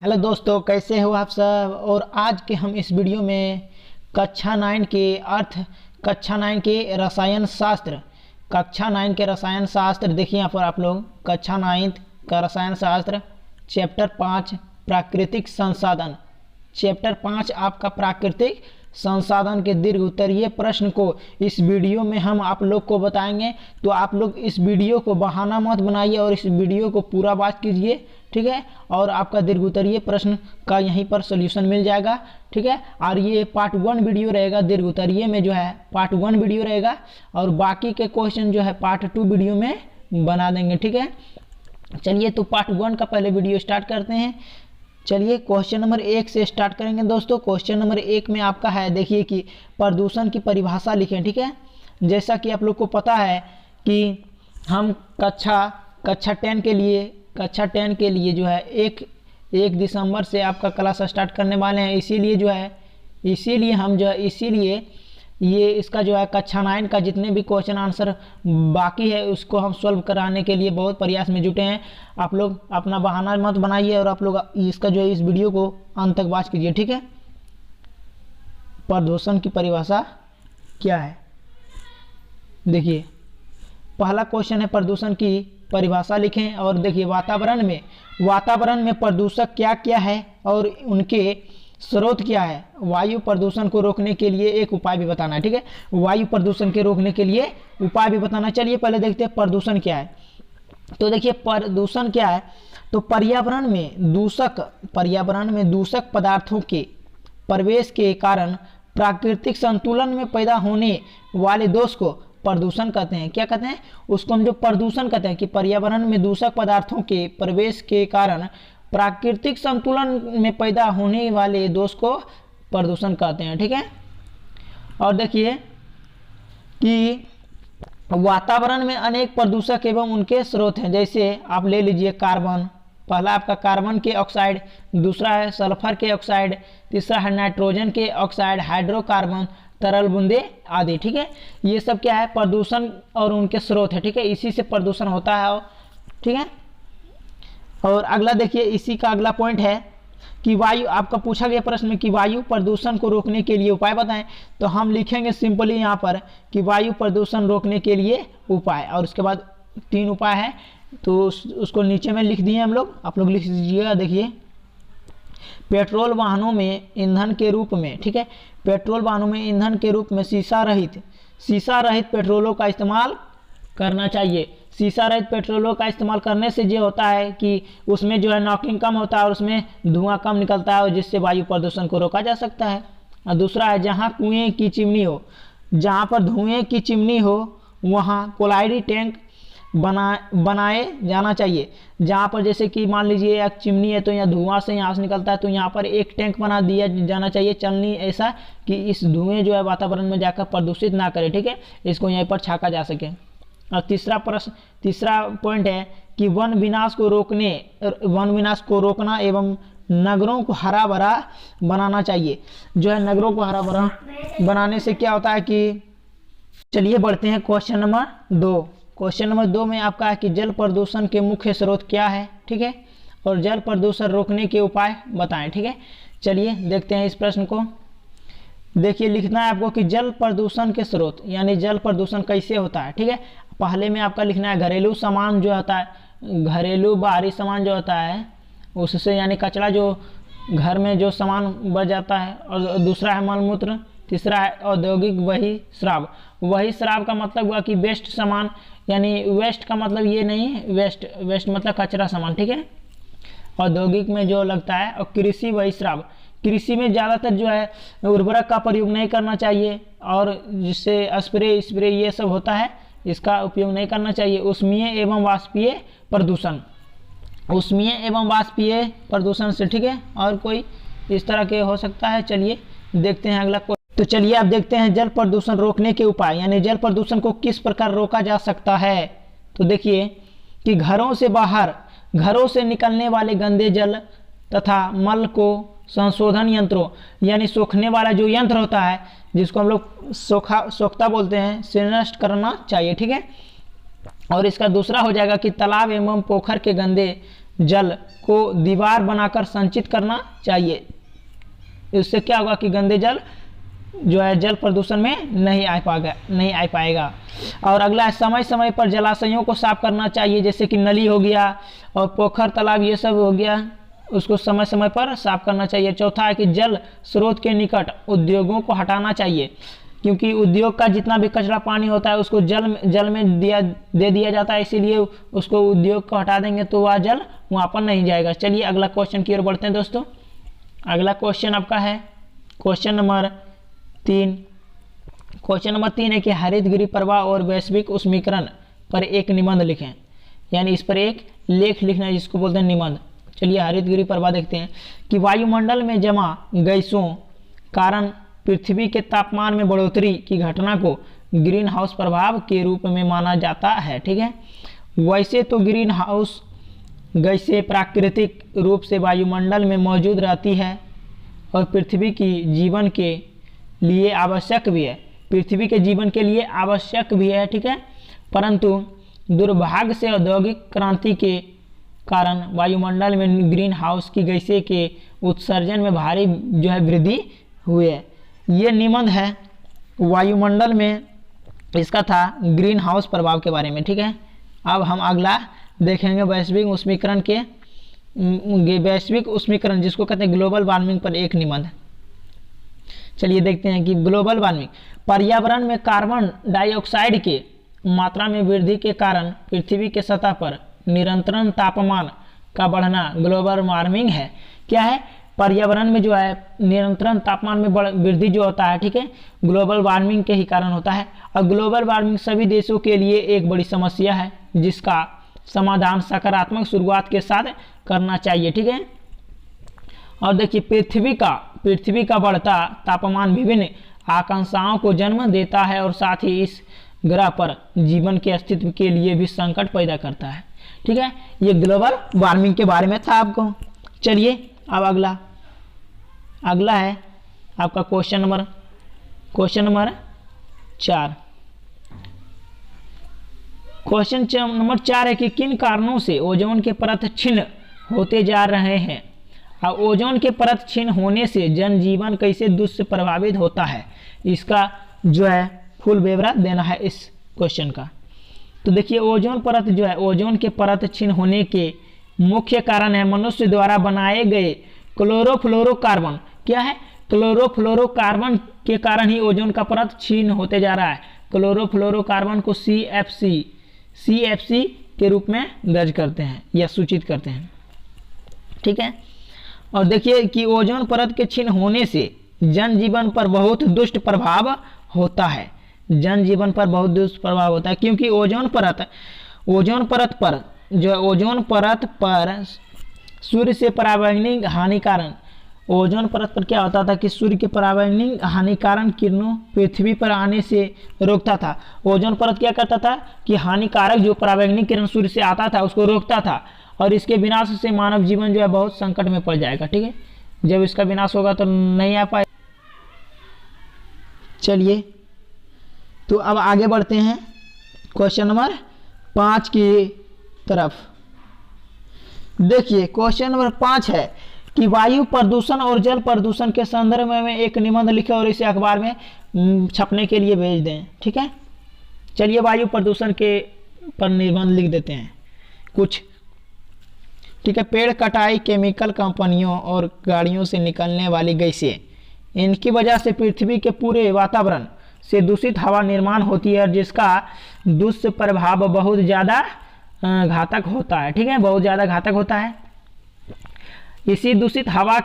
Hello दोस्तों, कैसे हो आप सब। और आज के हम इस वीडियो में कक्षा 9 के रसायन शास्त्र देखिए यहाँ पर आप लोग कक्षा 9 का रसायन शास्त्र चैप्टर 5 प्राकृतिक संसाधन। चैप्टर 5 आपका प्राकृतिक संसाधन के दीर्घ उत्तरीय प्रश्न को इस वीडियो में हम आप लोग को बताएंगे। तो आप लोग इस वीडियो को बहाना मत बनाइए और इस वीडियो को पूरा बात कीजिए, ठीक है। और आपका दीर्घ उत्तरीय प्रश्न का यहीं पर सॉल्यूशन मिल जाएगा, ठीक है। और ये पार्ट 1 वीडियो रहेगा, दीर्घ उत्तरीय में जो है पार्ट 1 वीडियो रहेगा और बाकी के क्वेश्चन जो है पार्ट 2 वीडियो में बना देंगे, ठीक है। चलिए तो पार्ट 1 का पहले वीडियो स्टार्ट करते हैं। चलिए क्वेश्चन नंबर 1 से स्टार्ट करेंगे दोस्तों। क्वेश्चन नंबर 1 में आपका है, देखिए कि प्रदूषण की परिभाषा लिखें, ठीक है। जैसा कि आप लोग को पता है कि हम कक्षा 10 के लिए जो है 1 दिसंबर से आपका क्लास स्टार्ट करने वाले हैं। इसीलिए ये इसका जो है कक्षा 9 का जितने भी क्वेश्चन आंसर बाकी है उसको हम सॉल्व कराने के लिए बहुत प्रयास में जुटे हैं। आप लोग अपना बहाना मत बनाइए और आप लोग इसका जो है इस वीडियो को अंत तक वॉच कीजिए, ठीक है। प्रदूषण की परिभाषा क्या है, देखिए पहला क्वेश्चन है प्रदूषण की परिभाषा लिखें। और देखिए वातावरण में प्रदूषक क्या क्या है और उनके स्रोत क्या है। वायु प्रदूषण को रोकने के लिए एक उपाय भी बताना है, ठीक है। वायु प्रदूषण के रोकने के लिए उपाय भी बताना। चलिए पहले देखते हैं प्रदूषण क्या है। तो देखिए प्रदूषण क्या है, तो पर्यावरण में दूषक पदार्थों के प्रवेश के कारण प्राकृतिक संतुलन में पैदा होने वाले दोष को प्रदूषण कहते हैं। क्या कहते हैं, उसको हम जो प्रदूषण कहते हैं कि पर्यावरण में दूषक पदार्थों के प्रवेश के कारण प्राकृतिक संतुलन में पैदा होने वाले दोष को प्रदूषण कहते हैं, ठीक है। और देखिए कि वातावरण में अनेक प्रदूषक एवं उनके स्रोत हैं। जैसे आप ले लीजिए कार्बन, पहला आपका कार्बन के ऑक्साइड, दूसरा है सल्फर के ऑक्साइड, तीसरा है नाइट्रोजन के ऑक्साइड, हाइड्रोकार्बन, तरल बूंदे आदि, ठीक है। ये सब क्या है, प्रदूषण और उनके स्रोत है, ठीक है। इसी से प्रदूषण होता है, ठीक है। और अगला देखिए, इसी का अगला पॉइंट है कि वायु, आपका पूछा गया प्रश्न में कि वायु प्रदूषण को रोकने के लिए उपाय बताएं। तो हम लिखेंगे सिंपली यहाँ पर कि वायु प्रदूषण रोकने के लिए उपाय, और उसके बाद 3 उपाय है तो उसको नीचे में लिख दिए हम लोग, आप लोग लिख दीजिएगा। देखिए पेट्रोल वाहनों में ईंधन के रूप में, ठीक है, पेट्रोल वाहनों में ईंधन के रूप में शीशा रहित पेट्रोलों का इस्तेमाल करना चाहिए। शीशा रहित पेट्रोलों का इस्तेमाल करने से ये होता है कि उसमें जो है नॉकिंग कम होता है और उसमें धुआं कम निकलता है और जिससे वायु प्रदूषण को रोका जा सकता है। और दूसरा है जहाँ कुएं की चिमनी हो, जहाँ पर धुएं की चिमनी हो वहाँ कोलाइडी टैंक बनाए जाना चाहिए। जहाँ पर जैसे कि मान लीजिए एक चिमनी है तो यहाँ धुआं से यहाँ से निकलता है तो यहाँ पर एक टैंक बना दिया जाना चाहिए चलनी, ऐसा कि इस धुएं जो है वातावरण में जाकर प्रदूषित ना करे, ठीक है। इसको यहीं पर छाका जा सके। और तीसरा पॉइंट है कि वन विनाश को रोकना एवं नगरों को हरा भरा बनाना चाहिए। जो है नगरों को हरा भरा बनाने से क्या होता है कि, चलिए बढ़ते हैं क्वेश्चन नंबर 2। क्वेश्चन नंबर 2 में आपका है कि जल प्रदूषण के मुख्य स्रोत क्या है, ठीक है, और जल प्रदूषण रोकने के उपाय बताएं, ठीक है। चलिए देखते हैं इस प्रश्न को। देखिए लिखना है आपको कि जल प्रदूषण के स्रोत, यानी जल प्रदूषण कैसे होता है, ठीक है। पहले में आपका लिखना है घरेलू सामान जो होता है, घरेलू बाहरी सामान जो होता है उससे, यानी कचरा जो घर में जो सामान बढ़ जाता है। और दूसरा है मलमूत्र, तीसरा है औद्योगिक वही श्राव का मतलब हुआ कि वेस्ट सामान, यानी वेस्ट का मतलब ये नहीं, वेस्ट मतलब कचरा सामान, ठीक है। औद्योगिक में जो लगता है। और कृषि वही श्राव, कृषि में ज़्यादातर जो है उर्वरक का प्रयोग नहीं करना चाहिए और जिससे स्प्रे ये सब होता है इसका उपयोग नहीं करना चाहिए। उष्मीय एवं वाष्पीय प्रदूषण से, ठीक है। और कोई इस तरह के हो सकता है। चलिए देखते हैं अगला। तो चलिए अब देखते हैं जल प्रदूषण रोकने के उपाय, यानी जल प्रदूषण को किस प्रकार रोका जा सकता है। तो देखिए कि घरों से निकलने वाले गंदे जल तथा मल को संशोधन यंत्रों, यानी सोखने वाला जो यंत्र होता है जिसको हम लोग सोखता बोलते हैं, से नष्ट करना चाहिए, ठीक है। और इसका दूसरा हो जाएगा कि तालाब एवं पोखर के गंदे जल को दीवार बनाकर संचित करना चाहिए। इससे क्या होगा कि गंदे जल जो है जल प्रदूषण में नहीं आ पाएगा। और अगला है समय समय पर जलाशयों को साफ करना चाहिए, जैसे कि नली हो गया और पोखर तालाब ये सब हो गया, उसको समय समय पर साफ करना चाहिए। चौथा है कि जल स्रोत के निकट उद्योगों को हटाना चाहिए, क्योंकि उद्योग का जितना भी कचरा पानी होता है उसको जल में दे दिया जाता है, इसीलिए उसको उद्योग को हटा देंगे तो वह जल वहाँ पर नहीं जाएगा। चलिए अगला क्वेश्चन की ओर बढ़ते हैं दोस्तों। अगला क्वेश्चन आपका है क्वेश्चन नंबर 3। क्वेश्चन नंबर 3 है कि हरित गृह प्रवाह और वैश्विक उष्मीकरण पर एक निबंध लिखें, यानी इस पर एक लेख लिखना है जिसको बोलते हैं निबंध। चलिए हरित गृह प्रवाह देखते हैं कि वायुमंडल में जमा गैसों कारण पृथ्वी के तापमान में बढ़ोतरी की घटना को ग्रीन हाउस प्रभाव के रूप में माना जाता है। ठीक है, वैसे तो ग्रीन हाउस गैसें प्राकृतिक रूप से वायुमंडल में मौजूद रहती है और पृथ्वी की जीवन के लिए आवश्यक भी है, पृथ्वी के जीवन के लिए आवश्यक भी है। ठीक है, परंतु दुर्भाग्य से औद्योगिक क्रांति के कारण वायुमंडल में ग्रीन हाउस की गैसें के उत्सर्जन में भारी जो है वृद्धि हुई है। ये निबंध है वायुमंडल में, इसका था ग्रीन हाउस प्रभाव के बारे में। ठीक है, अब हम अगला देखेंगे वैश्विक उष्मीकरण के वैश्विक उष्मीकरण जिसको कहते हैं ग्लोबल वार्मिंग पर एक निबंध। चलिए देखते हैं कि ग्लोबल वार्मिंग पर्यावरण में कार्बन डाइऑक्साइड के मात्रा में वृद्धि के कारण पृथ्वी के सतह पर निरंतर तापमान का बढ़ना ग्लोबल वार्मिंग है। क्या है, पर्यावरण में जो है निरंतर तापमान में वृद्धि जो होता है, ठीक है, ग्लोबल वार्मिंग के ही कारण होता है। और ग्लोबल वार्मिंग सभी देशों के लिए एक बड़ी समस्या है जिसका समाधान सकारात्मक शुरुआत के साथ करना चाहिए। ठीक है, और देखिए पृथ्वी का बढ़ता तापमान विभिन्न आकांक्षाओं को जन्म देता है और साथ ही इस ग्रह पर जीवन के अस्तित्व के लिए भी संकट पैदा करता है। ठीक है, ये ग्लोबल वार्मिंग के बारे में था आपको। चलिए अब अगला है आपका क्वेश्चन नंबर 4। क्वेश्चन नंबर 4 है कि किन कारणों से ओजोन के परत क्षीण होते जा रहे हैं और ओजोन के परत क्षीण होने से जनजीवन कैसे दुष्प्रभावित होता है, इसका जो है फुल ब्यौरा देना है इस क्वेश्चन का। तो देखिए ओजोन परत जो है ओजोन के परत क्षीण होने के मुख्य कारण है मनुष्य द्वारा बनाए गए क्लोरोफ्लोरोकार्बन। क्या है, क्लोरोफ्लोरोकार्बन के कारण ही ओजोन का परत क्षीण होते जा रहा है। क्लोरोफ्लोरोकार्बन को CFC के रूप में दर्ज करते हैं या सूचित करते हैं। ठीक है, और देखिए कि ओजोन परत के क्षीण होने से जनजीवन पर बहुत दुष्ट प्रभाव होता है, जनजीवन पर बहुत दुष्ट प्रभाव होता है, क्योंकि ओजोन परत पर जो ओजोन परत पर सूर्य से परावैंगनिक हानिकारक ओजोन परत पर क्या होता था कि सूर्य के परावैंगनिक हानिकारक किरणों पृथ्वी पर आने से रोकता था। ओजोन परत क्या करता था कि हानिकारक जो परावैंगनिक किरण सूर्य से आता था उसको रोकता था, और इसके विनाश से मानव जीवन जो है बहुत संकट में पड़ जाएगा। ठीक है, जब इसका विनाश होगा तो नहीं आ पाए। चलिए तो अब आगे बढ़ते हैं क्वेश्चन नंबर 5 की तरफ। देखिए क्वेश्चन नंबर 5 है कि वायु प्रदूषण और जल प्रदूषण के संदर्भ में एक निबंध लिखें और इसे अखबार में छपने के लिए भेज दें। ठीक है, चलिए वायु प्रदूषण के पर निबंध लिख देते हैं कुछ। ठीक है, पेड़ कटाई, केमिकल कंपनियों और गाड़ियों से निकलने वाली गैसें, इनकी वजह से पृथ्वी के पूरे वातावरण से दूषित हवा निर्माण होती है, जिसका दुष्प्रभाव बहुत ज़्यादा घातक होता है। ठीक है, बहुत ज़्यादा घातक होता है। इसी दूषित हवा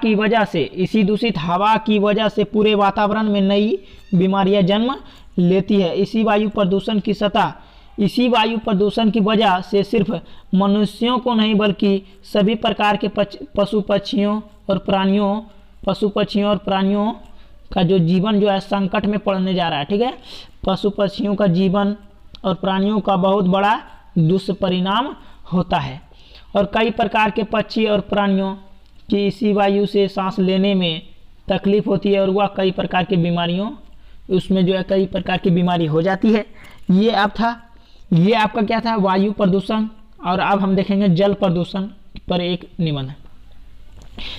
की वजह से पूरे वातावरण में नई बीमारियां जन्म लेती है। इसी वायु प्रदूषण की वजह से सिर्फ मनुष्यों को नहीं बल्कि सभी प्रकार के पशु पक्षियों और प्राणियों का जो जीवन जो है संकट में पड़ने जा रहा है। ठीक है, पशु पक्षियों का जीवन और प्राणियों का बहुत बड़ा दुष्परिणाम होता है, और कई प्रकार के पक्षी और प्राणियों की इसी वायु से सांस लेने में तकलीफ होती है और वह कई प्रकार की बीमारियों उसमें जो है कई प्रकार की बीमारी हो जाती है। ये आपका क्या था वायु प्रदूषण। और अब हम देखेंगे जल प्रदूषण पर एक निबंध।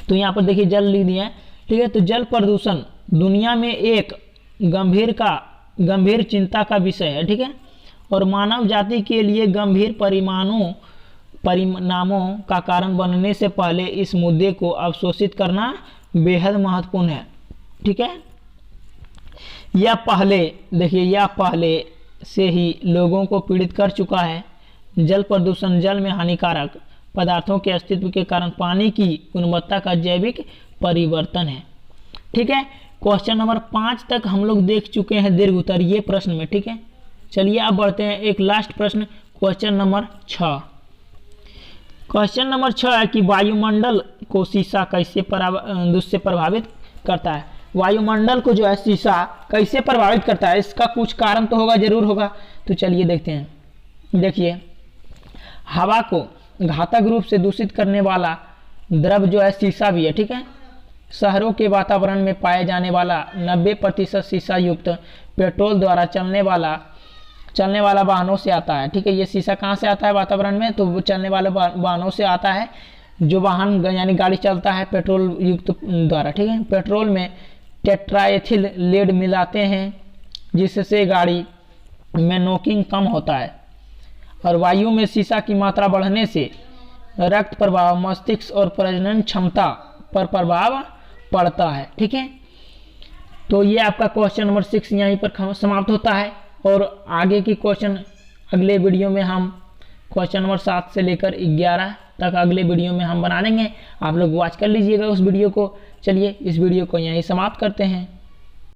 तो यहाँ पर देखिए जल लिख दिया है, ठीक है। तो जल प्रदूषण दुनिया में एक गंभीर चिंता का विषय है, ठीक है, और मानव जाति के लिए गंभीर परिणामों का कारण बनने से पहले इस मुद्दे को अवशोषित करना बेहद महत्वपूर्ण है, ठीक है। यह पहले से ही लोगों को पीड़ित कर चुका है। जल प्रदूषण जल में हानिकारक पदार्थों के अस्तित्व के कारण पानी की गुणवत्ता का जैविक परिवर्तन है, ठीक है। क्वेश्चन नंबर 5 तक हम लोग देख चुके हैं दीर्घ उत्तर ये प्रश्न में, ठीक है। चलिए अब बढ़ते हैं एक लास्ट प्रश्न, क्वेश्चन नंबर 6। क्वेश्चन नंबर 6 है कि वायुमंडल को शीशा कैसे दूषित प्रभावित करता है। वायुमंडल को जो है शीशा कैसे प्रभावित करता है, इसका कुछ कारण तो होगा, जरूर होगा। तो चलिए देखते हैं। देखिए, हवा को घातक रूप से दूषित करने वाला द्रव जो है शीशा भी है, ठीक है। शहरों के वातावरण में पाए जाने वाला 90% शीशा युक्त पेट्रोल द्वारा चलने वाला वाहनों से आता है, ठीक है। ये शीशा कहाँ से आता है वातावरण में, तो वो चलने वाले वाहनों से आता है, जो वाहन यानी गाड़ी चलता है पेट्रोल युक्त द्वारा, ठीक है। पेट्रोल में टेट्राएथिल लेड मिलाते हैं जिससे गाड़ी में नॉकिंग कम होता है, और वायु में शीशा की मात्रा बढ़ने से रक्त प्रवाह, मस्तिष्क और प्रजनन क्षमता पर प्रभाव पड़ता है, ठीक है। तो ये आपका क्वेश्चन नंबर 6 यहीं पर समाप्त होता है, और आगे की क्वेश्चन अगले वीडियो में हम क्वेश्चन नंबर 7 से लेकर 11 तक अगले वीडियो में हम बना लेंगे। आप लोग वॉच कर लीजिएगा उस वीडियो को। चलिए इस वीडियो को यहीं समाप्त करते हैं।